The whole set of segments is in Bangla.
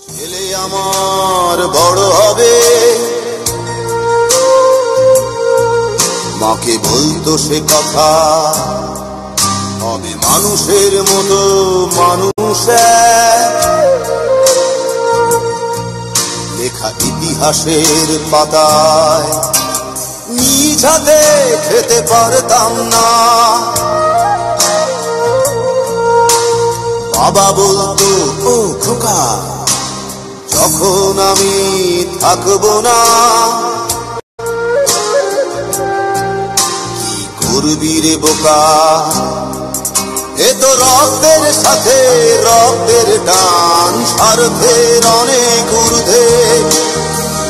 ছেলে আমার বড় হবে, মাকে বলতো সে কথা, হবে মানুষের মতো মানুষ। লেখা ইতিহাসের পাতায় নিজ হাতে খেতে পারতাম না। বাবা বলতো, ও খোকা, যখন আমি থাকবো না, কি করবি রে বোকা, এ তো রক্তের সাথে রক্তের টান, স্বার্থের অনেক ঊর্ধ্বে।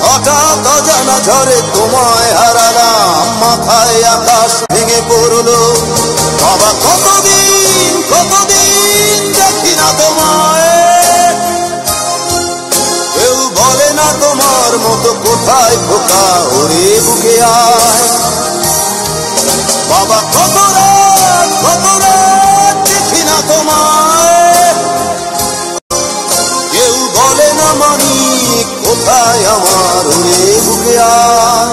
হঠাৎ অজানা ঝড়ে তোমায় হারালাম, মাথায় আকাশ ভেঙে পড়লো। বাবা কতদিন কতদিন দেখি না তোমায়, কেউ বলে না তোমার মতো কোথায় খোকা, ওরে বুকে আয়। বাবা কত রাত দেখি না তোমায়, কেউ বলে না মানি কোথায় আমার, ওরে বুকে আয়।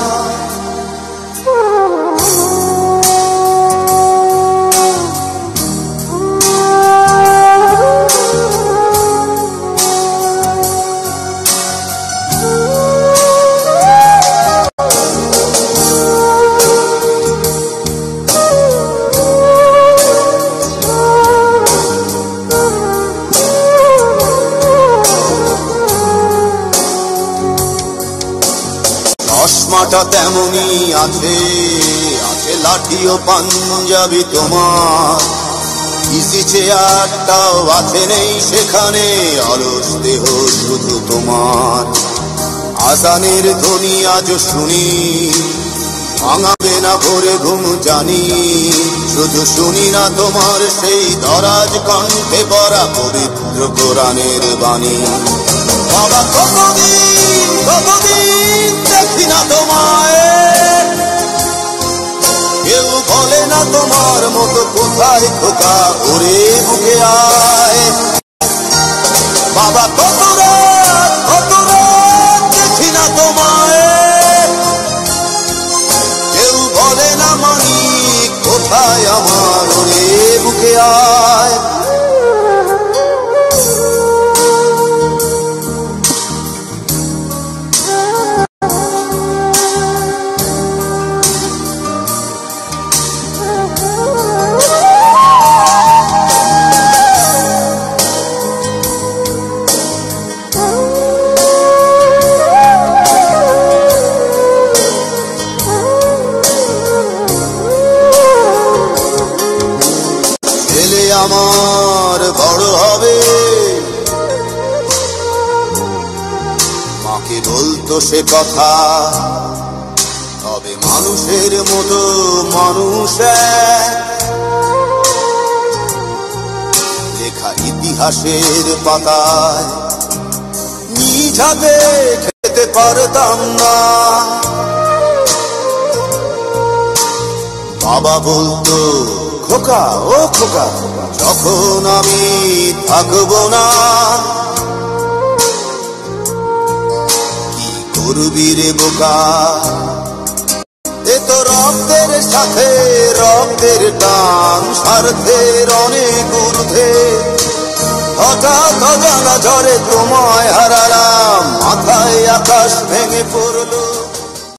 চশমাটা তেমনি আছে, আছে লাঠি ও পাঞ্জাবি তোমার, ইজি চেয়ারটাও আছে নেই সেখানে, অলস দেহ শুধু তোমার। আজানের ধ্বনি আজ শুনি, ভাঙাবে না ভোরে ঘুম জানি, শুধু শুনি না তোমার সেই দরাজ কণ্ঠে পড়া পবিত্র কোরআনের বাণী। বাবা কতদিন কতদিন দেখি না তোমায়, কেউ বলে না তোমার মতো কোথায় খোকা, ওরে বুকে আয়। বাবা কত রাত দেখি না তোমায়, কেউ বলে না মানি কোথায় আমার, ওরে বুকে আয়। আমার বড় হবে, মাকে বলতো সে কথা, হবে মানুষের মতো মানুষ। লেখা ইতিহাসের পাতায় নিজ হাতে খেতে পারতাম না। বাবা বলতো, খোকা ও খোকা, যখন আমি থাকবো না, কি করবি রে বোকা, এ তো রক্তের সাথে রক্তের টান, স্বার্থের অনেক ঊর্ধ্বে। হঠাৎ অজানা ঝড়ে তোমায় হারালাম, মাথায় আকাশ ভেঙে পড়লো।